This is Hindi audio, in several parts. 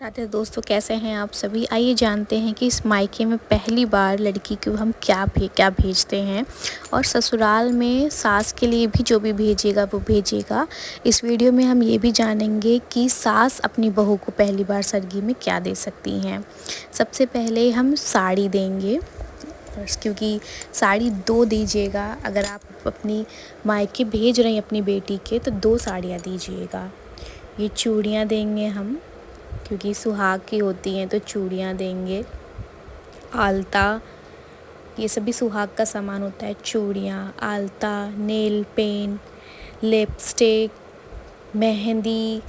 राधे दोस्तों, कैसे हैं आप सभी। आइए जानते हैं कि इस मायके में पहली बार लड़की को हम क्या भेजते हैं और ससुराल में सास के लिए भी जो भी भेजेगा वो भेजेगा। इस वीडियो में हम ये भी जानेंगे कि सास अपनी बहू को पहली बार सरगी में क्या दे सकती हैं। सबसे पहले हम साड़ी देंगे, क्योंकि साड़ी 2 दीजिएगा। अगर आप अपनी मायके भेज रहे हैं अपनी बेटी के तो 2 साड़ियाँ दीजिएगा। ये चूड़ियाँ देंगे हम, क्योंकि सुहाग की होती हैं तो चूड़ियाँ देंगे। आलता, ये सभी सुहाग का सामान होता है। चूड़ियाँ, आलता, नेल पेंट, लिपस्टिक, मेहंदी,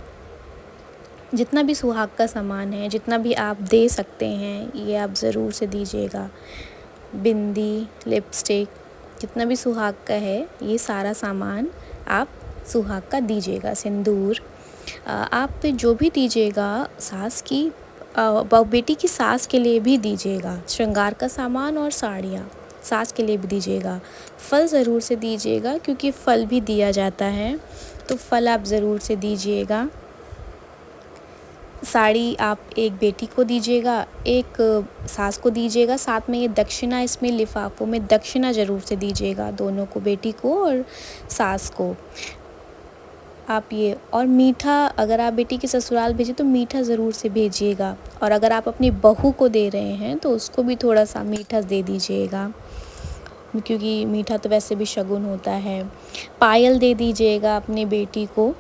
जितना भी सुहाग का सामान है, जितना भी आप दे सकते हैं ये आप ज़रूर से दीजिएगा। बिंदी, लिपस्टिक, जितना भी सुहाग का है ये सारा सामान आप सुहाग का दीजिएगा। सिंदूर आप जो भी दीजिएगा सास की बेटी की सास के लिए भी दीजिएगा। श्रृंगार का सामान और साड़ियाँ सास के लिए भी दीजिएगा। फल ज़रूर से दीजिएगा, क्योंकि फल भी दिया जाता है तो फल आप ज़रूर से दीजिएगा। साड़ी आप एक बेटी को दीजिएगा, एक सास को दीजिएगा। साथ में ये दक्षिणा, इसमें लिफाफों में दक्षिणा ज़रूर से दीजिएगा, दोनों को, बेटी को और सास को। आप ये और मीठा, अगर आप बेटी के ससुराल भेजें तो मीठा ज़रूर से भेजिएगा। और अगर आप अपनी बहू को दे रहे हैं तो उसको भी थोड़ा सा मीठा दे दीजिएगा, क्योंकि मीठा तो वैसे भी शगुन होता है। पायल दे दीजिएगा अपनी बेटी को।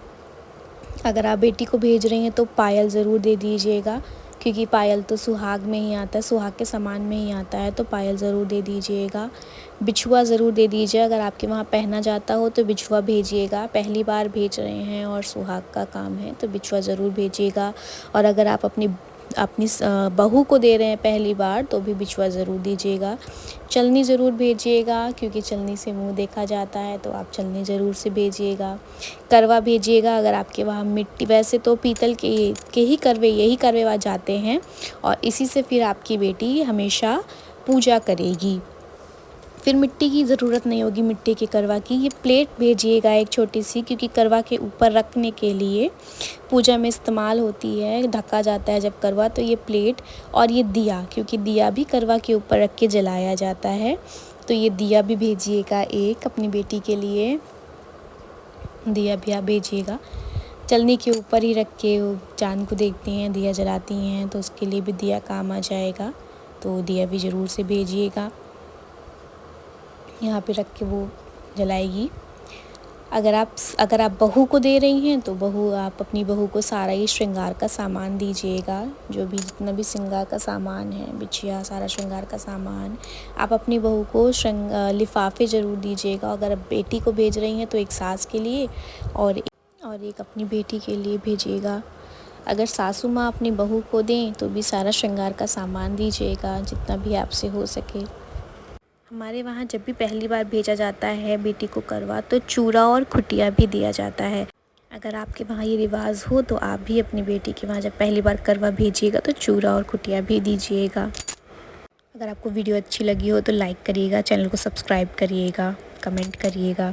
अगर आप बेटी को भेज रही हैं तो पायल ज़रूर दे दीजिएगा, क्योंकि पायल तो सुहाग में ही आता है, सुहाग के सामान में ही आता है, तो पायल ज़रूर दे दीजिएगा। बिछुआ ज़रूर दे दीजिए, अगर आपके वहाँ पहना जाता हो तो बिछुआ भेजिएगा। पहली बार भेज रहे हैं और सुहाग का काम है तो बिछुआ ज़रूर भेजिएगा। और अगर आप अपनी बहू को दे रहे हैं पहली बार तो भी बिछुआ ज़रूर दीजिएगा। चलनी ज़रूर भेजिएगा, क्योंकि चलनी से मुंह देखा जाता है तो आप चलनी ज़रूर से भेजिएगा। करवा भेजिएगा, अगर आपके वहाँ मिट्टी, वैसे तो पीतल के ही करवे, यही करवे वहाँ जाते हैं और इसी से फिर आपकी बेटी हमेशा पूजा करेगी। फिर मिट्टी की ज़रूरत नहीं होगी, मिट्टी के करवा की। ये प्लेट भेजिएगा एक छोटी सी, क्योंकि करवा के ऊपर रखने के लिए पूजा में इस्तेमाल होती है, ढका जाता है जब करवा, तो ये प्लेट। और ये दिया, क्योंकि दिया भी करवा के ऊपर रख के जलाया जाता है, तो ये दिया भी भेजिएगा एक अपनी बेटी के लिए। दिया भी आप भेजिएगा। चलनी के ऊपर ही रख के वो चाँद को देखती हैं, दिया जलाती हैं, तो उसके लिए भी दिया काम आ जाएगा, तो दिया भी ज़रूर से भेजिएगा। यहाँ पे रख के वो जलाएगी। अगर आप बहू को दे रही हैं तो आप अपनी बहू को सारा ही श्रृंगार का सामान दीजिएगा। जो भी जितना भी श्रृंगार का सामान है, बिछिया, सारा श्रृंगार का सामान आप अपनी बहू को लिफाफे ज़रूर दीजिएगा। अगर आप बेटी को भेज रही हैं तो एक सास के लिए और एक अपनी बेटी के लिए भेजिएगा। अगर सासू माँ अपनी बहू को दें तो भी सारा श्रृंगार का सामान दीजिएगा, जितना भी आपसे हो सके। हमारे वहाँ जब भी पहली बार भेजा जाता है बेटी को करवा तो चूड़ा और खुटिया भी दिया जाता है। अगर आपके वहाँ ये रिवाज हो तो आप भी अपनी बेटी के वहाँ जब पहली बार करवा भेजिएगा तो चूड़ा और खुटिया भी दीजिएगा। अगर आपको वीडियो अच्छी लगी हो तो लाइक करिएगा, चैनल को सब्सक्राइब करिएगा, कमेंट करिएगा।